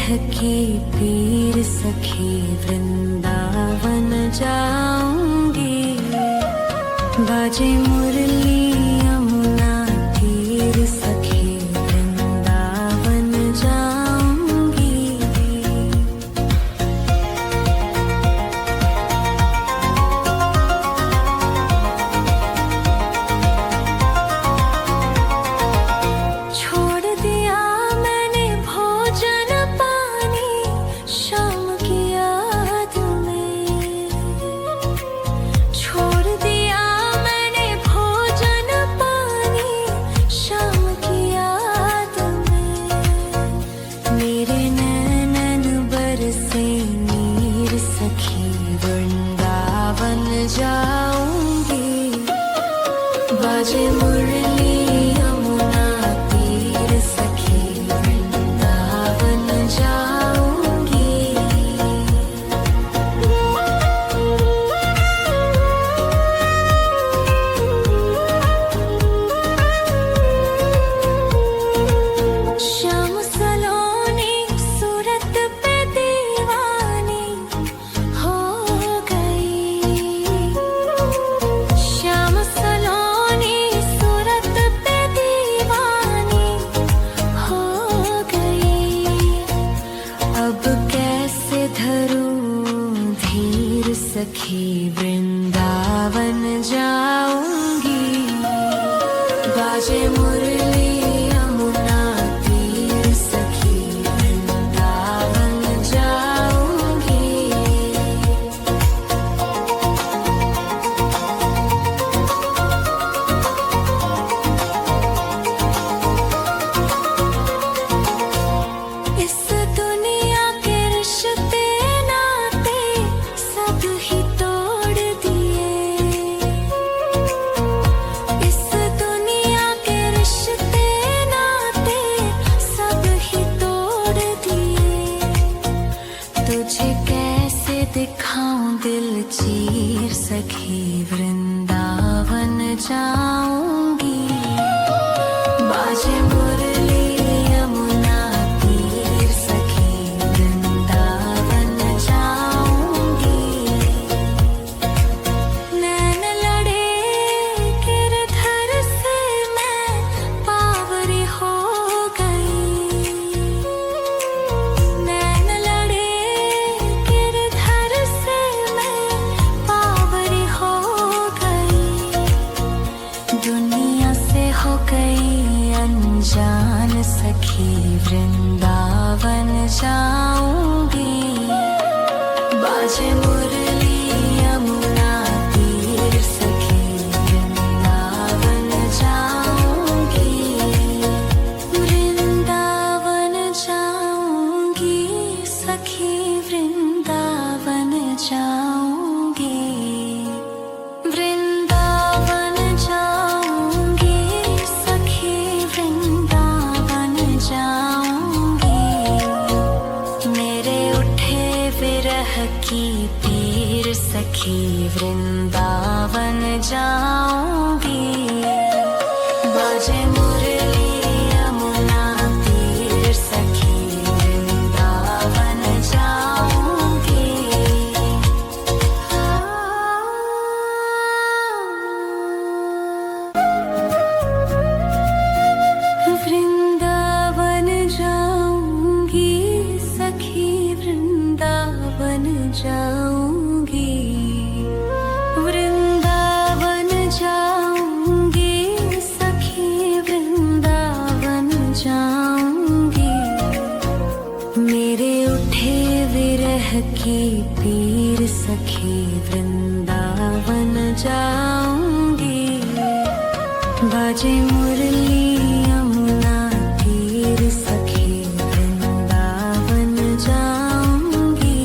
की पीर सखी वृंदावन जाऊंगी। बाजे मुरली यमुना तीर सखी वृंदावन जाऊंगी। छोड़ दिया मैंने भोजन पानी शाम की याद में। छोड़ दिया मैंने भोजन पानी शाम की याद में। मेरे नैनन बरसे नीर सखी वृंदावन जाऊंगी। बाजे मुरली यमुना तीर सखी वृंदावन जाऊंगी। श्याम सलोनी सूरत पे दीवानी हो गई। श्याम सलोनी सूरत पे दीवानी हो गई। अब कैसे धरूं धीर सखी वृंदावन जाऊंगी। बाजे मुरली यमुना तीर सखी वृंदावन जाऊंगी। इस दुनिया के रिश्ते नाते सब ही तोड़ दिए। इस दुनिया के रिश्ते नाते सब ही तोड़ दिए। तुझे कैसे दिखाऊं दिल चीर सखी वृंदावन जाऊंगी। बाजे मुरली यमुना तीर सखी वृंदावन जाऊंगी। नैन लड़े गिरधर से मैं पावरी हो गई। नैन लड़े गिरधर से मैं पावरी हो गई। दुनिया से हो गई अनजान सखी वृंदावन जाऊंगी। बाजे मुरली यमुना तीर सखी वृंदावन जाऊंगी। वृंदावन जाऊंगी सखी वृंदावन जाऊंगी। वृंदावन जाऊंगी सखी वृंदावन जाऊंगी। मेरे उठे विरह की पीर सखी वृंदावन जाऊंगी। बाजे मुरली यमुना तीर सखी वृंदावन जाऊंगी। वृंदावन जाऊंगी सखी वृंदावन जाऊंगी। वृंदावन जाऊंगी सखी वृंदावन जाऊंगी। मेरे उठे विरह की पीर सखी वृंदावन जाऊंगी। बाजे मुरली यमुना तीर सखी वृंदावन जाऊंगी।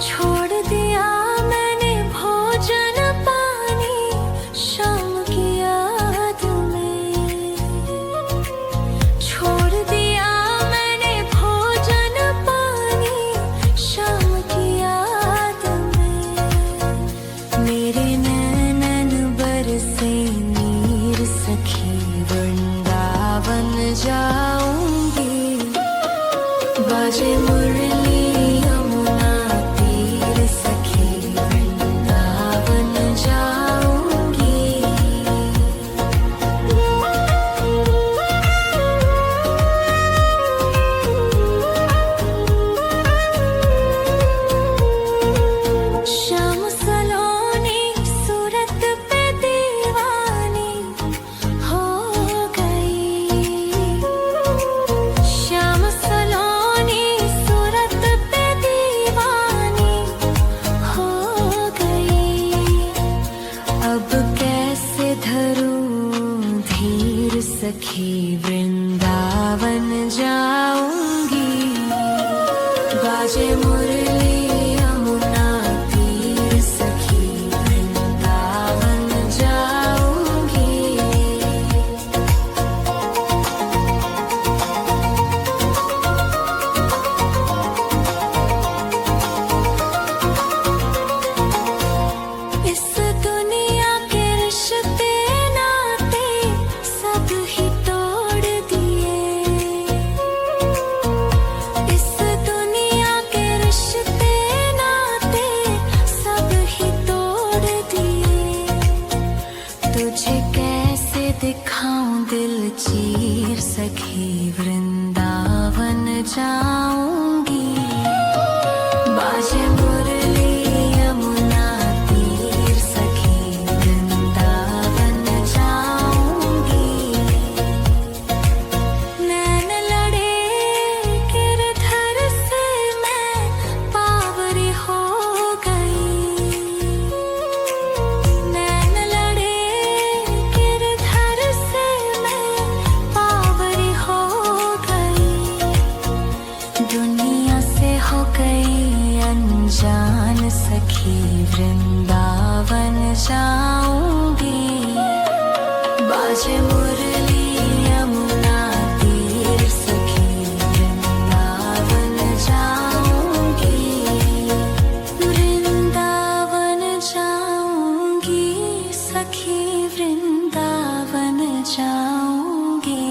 छोड़ दिया मैंने भोजन पानी शाम की याद में। छोड़ दिया मैंने जाऊंगी। बाजे मुरली यमुना तीर सखी वृंदावन जाऊंगी। श्याम सलोनी सूरत पे दीवानी हो गई। श्याम सलोनी सूरत पे दीवानी हो गई। अब कैसे धरूं धीर सखी वृंदावन जाऊंगी। बाजे मुरली यमुना तीर सखी वृंदावन जाऊंगी। इस दुनिया के रिश्ते नाते सब ही तोड़ दिए। इस दुनिया के रिश्ते नाते सब ही तोड़ दिए। तुझे कैसे दिखाऊं दिल चीर सखी वृंदावन जाऊंगी। बाजे मुरली यमुना तीर सखी वृंदावन जाऊंगी। नैन लड़े गिरधर से मैं पावरी हो गई। नैन लड़े गिरधर से मैं पावरी हो गई। दुनिया से हो गई अनजान सखी वृंदावन जाऊंगी। बाजे मुरली यमुना तीर सखी वृंदावन जाऊंगी। वृंदावन जाऊंगी सखी वृंदावन जाऊंगी।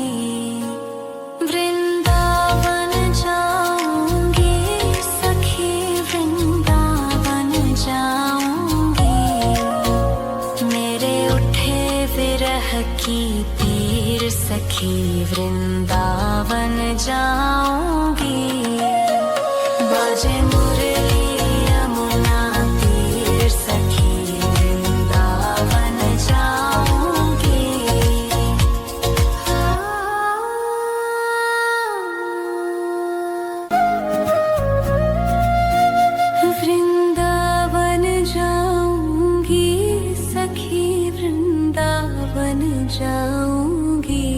वृंदावन जाऊंगी सखी वृंदावन जाऊंगी। मेरे उठे विरह की पीर सखी वृंदावन जाऊंगी। बाजे मुरली यमुना तीर सखी वृंदावन जाऊंगी। वृंदावन जाऊंगी सखी वृंदावन जाऊंगी।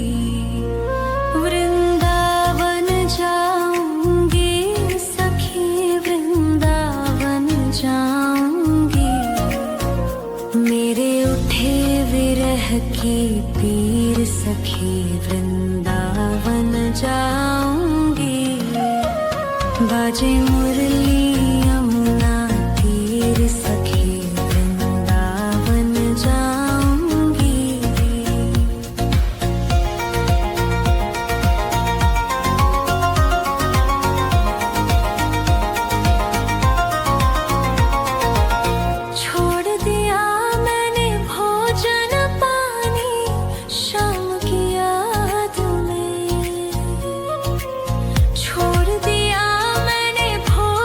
वृंदावन जाऊंगी सखी वृंदावन जाऊंगी। मेरे उठे विरह की पीर सखी वृंदावन जाऊंगी। बाजे मुरली यमुना तीर सखी वृंदावन जाऊंगी। छोड़ दिया मैंने भोजन पानी शाम की याद में। छोड़ दिया मैंने भोजन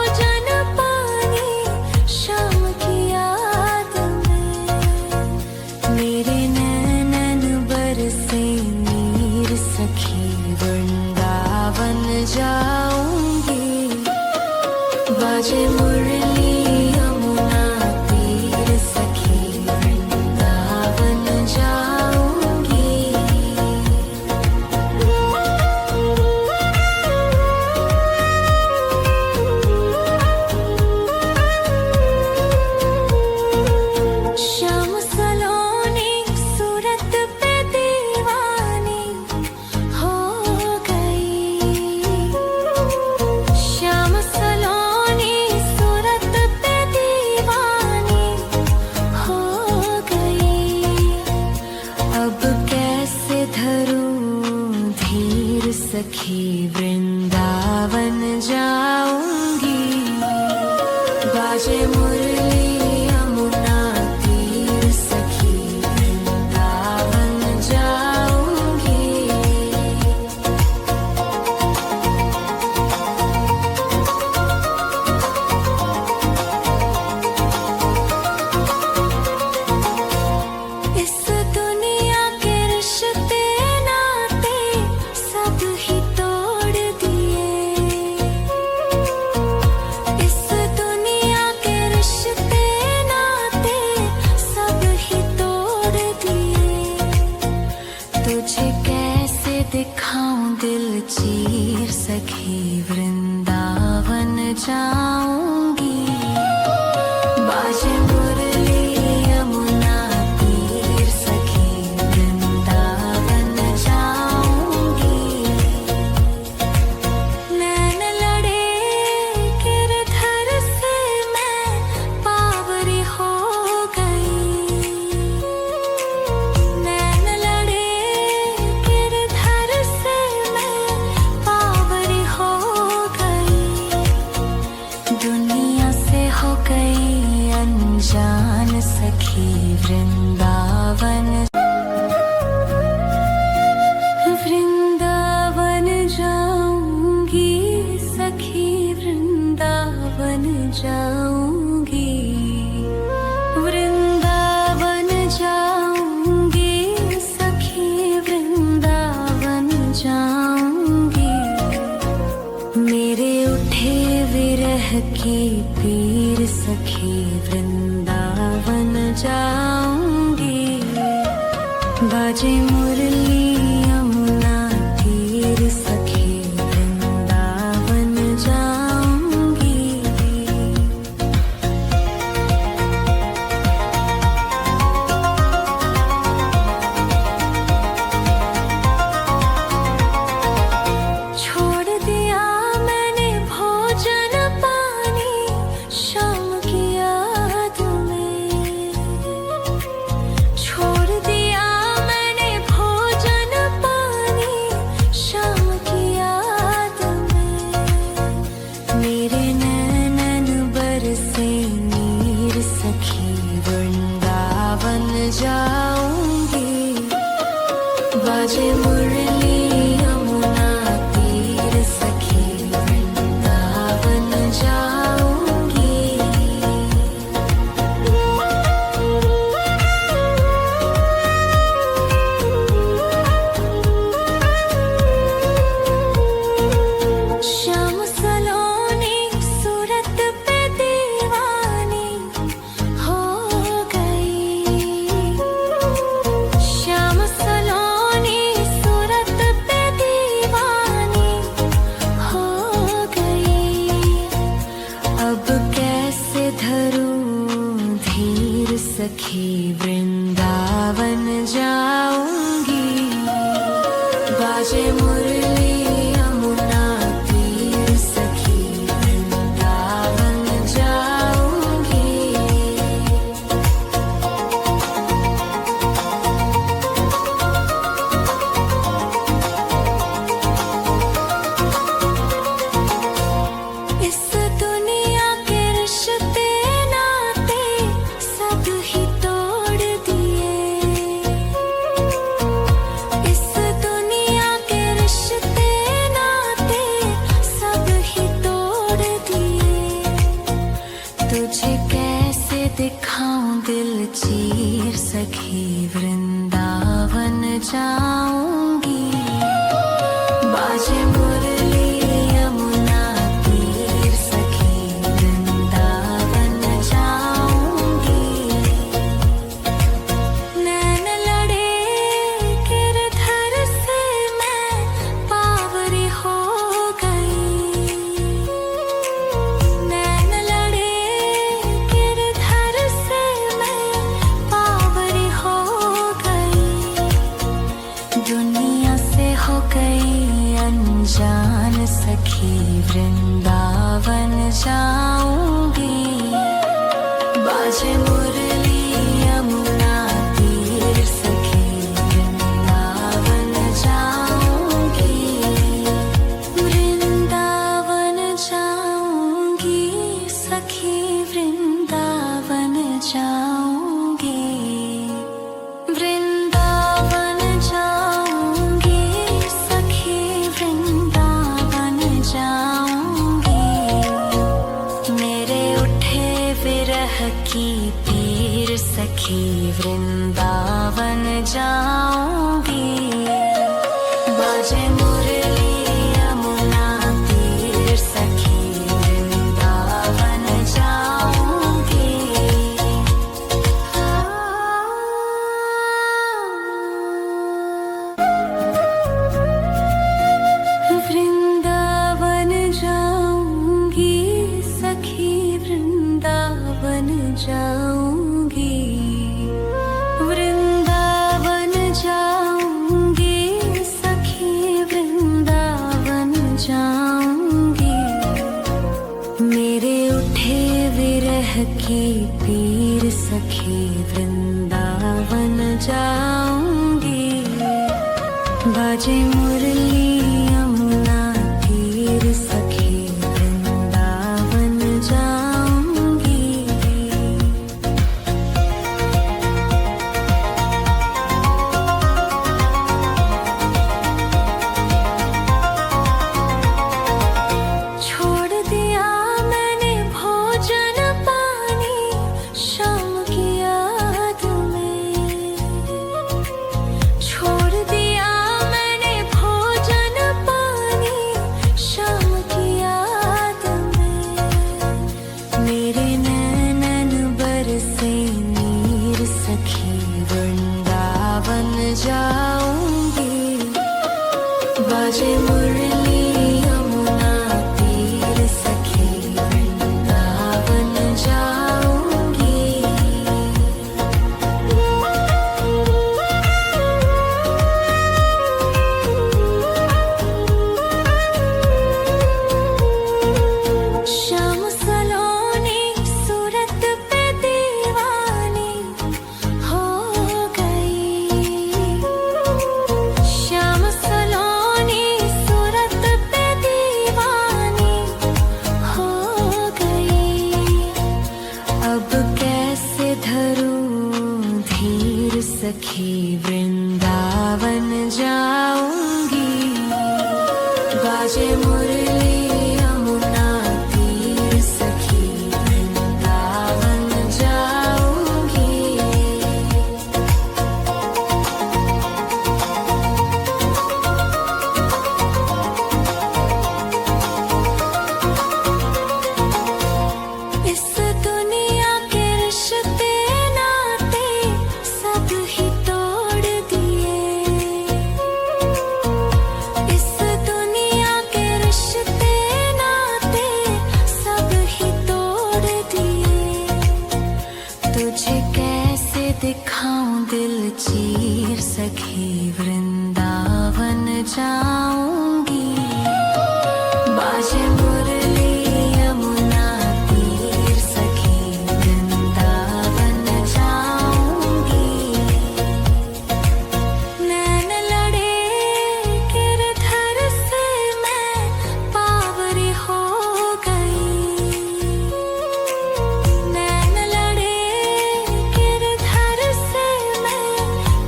सखी वृंदावन जाऊंगी। बाजे मुरली यमुना तीर सखी वृंदावन जाऊंगी। इस दुनिया के रिश्ते नाते सब ही तोड़ दिए। इस दुनिया के रिश्ते नाते सब ही तोड़ दिए। तुझे कैसे दिखाऊं दिल चीर सखी वृंदावन जाऊंगी। बाजे मुरली यमुना तीर सखी वृंदावन जाऊंगी। नैन लड़े गिरधर से मैं पावरी हो गई। नैन लड़े गिरधर से मैं पावरी हो गई। दुनिया से हो गई अनजान सखी वृंदावन। वृंदावन जाऊंगी सखी वृंदावन जाऊंगी। वृंदावन जाऊंगी सखी वृंदावन जाऊंगी। मेरे उठे विरह की पीर सखी वृंदावन जाऊंगी। बाजे मुरली यमुना तीर सखी वृंदावन जाऊंगी। छोड़ दिया मैंने भोजन पानी शाम की याद में। छोड़ दिया मैंने भोजन पानी शाम की याद में। मेरे नैनन बरसे नीर सखी वृंदावन जाऊंगी। बाजे मुरली यमुना तीर सखी वृंदावन जाऊंगी। श्याम सलोनी सूरत पे दीवानी हो गई। श्याम सलोनी सूरत पे दीवानी हो गई। अब कैसे धरूं धीर सखी वृंदावन जाऊंगी। बाजे मुरली यमुना तीर सखी वृंदावन जाऊंगी। इस दुनिया के रिश्ते नाते सब ही तोड़ दिए। इस दुनिया के रिश्ते नाते सब ही तोड़ दिए। तुझे कैसे दिखाऊं दिल चीर सखी वृंदावन जाऊंगी। बाजे मुरली यमुना तीर सखी वृंदावन जाऊंगी। नैन लड़े गिरधर से मैं पावरी हो गई। नैन लड़े गिरधर से मैं पावरी हो गई। दुनिया से हो गई अनजान सखी वृंदावन जाऊंगी। बाजे मुरली यमुना तीर सखी वृंदावन जाऊंगी। की पीर सखी वृंदावन जाऊंगी। बाजे मुरली यमुना तीर सखी वृंदावन जाऊंगी। छोड़ दिया मैंने भोजन पानी शाम की याद में। छोड़ दिया मैंने भोजन पानी शाम की याद में। मेरे नैनन बरसे नीर सखी वृंदावन जाऊंगी। बाजे मुरली यमुना तीर सखी वृंदावन जाऊंगी। शाम सलोनी सूरत पे दीवानी हो गई। श्याम सलोनी सूरत पे दीवानी हो गई। अब कैसे धरूं धीर सखी वृंदावन जाऊंगी। बाजे मुरली यमुना तीर सखी वृंदावन जाऊंगी। इस दुनिया के रिश्ते नाते सब ही तोड़ दिए। इस दुनिया के रिश्ते नाते सब ही तोड़ दिए। तुझे कैसे दिखाऊं दिल चीर सखी वृंदावन जाऊंगी। बाजे मुरली यमुना तीर सखी वृंदावन जाऊंगी। नैन लड़े गिरधर से मैं पावरी हो गई। नैन लड़े गिरधर से मैं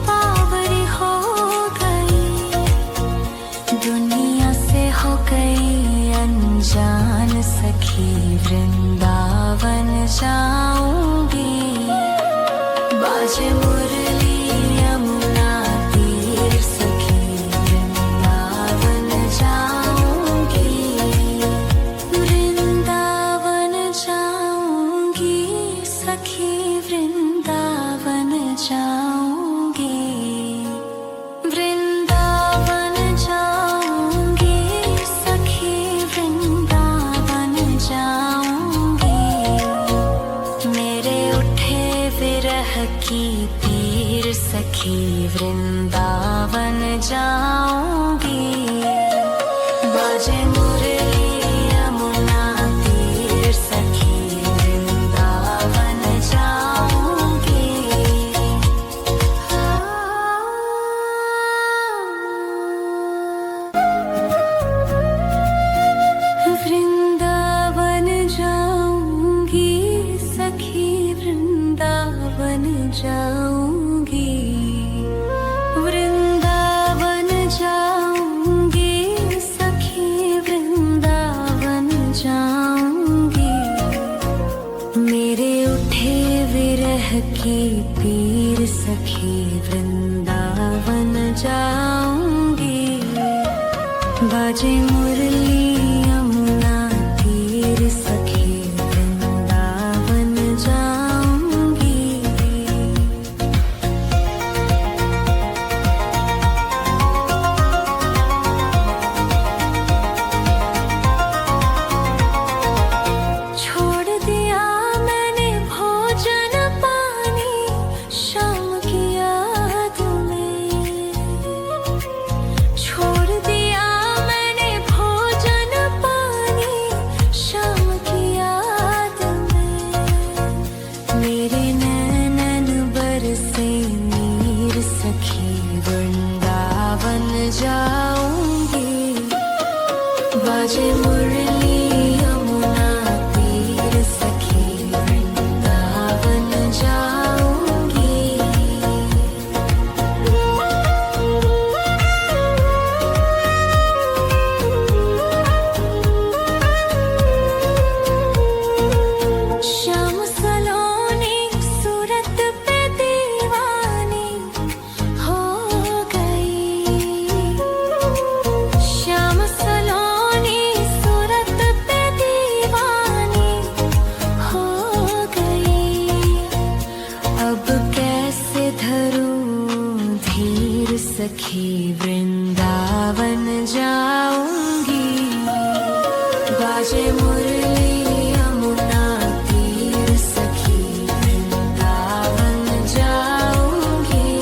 पावरी हो गई। दुनिया से हो गई अनजान सखी वृंदावन जाऊंगी। बाजे मुरली यमुना तीर सखी वृंदावन जाऊंगी। वृंदावन जाऊंगी सखी वृंदावन जाऊंगी। वृंदावन जाऊंगी सखी वृंदावन जाऊंगी। मेरे उठे विरह की पीर सखी वृंदावन जाऊंगी। बाजे मुरली यमुना तीर सखी वृंदावन जाऊंगी। वृंदावन जाऊंगी सखी वृंदावन जाऊंगी। वृंदावन जाऊंगी सखी वृंदावन जाऊंगी। मेरे उठे विरह की पीर सखी वृंदावन जाऊंगी। बाजे मुरली यमुना तीर सखी वृंदावन जाऊंगी। छोड़ दिया मैंने भोजन पानी शाम की याद में। छोड़ दिया मैंने भोजन बाजे मुरली यमुना तीर सखी वृंदावन जाऊंगी। श्याम सलोनी सूरत पे दीवानी हो गई। श्याम सलोनी सूरत पे दीवानी हो गई। अब कैसे धरूं धीर सखी वृंदावन जाऊंगी। बाजे मुरली यमुना तीर सखी वृंदावन जाऊंगी।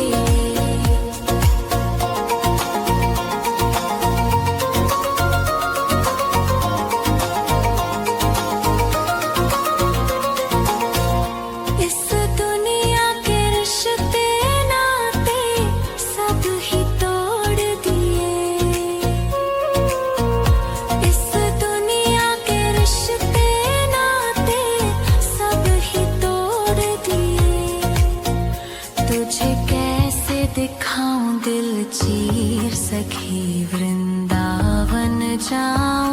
इस दुनिया के रिश्ते नाते सब ही तोड़ दिए। इस दुनिया के रिश्ते नाते सब ही तोड़ दिए। तुझे कैसे दिखाऊं दिल चीर सखी वृंदावन जाऊं।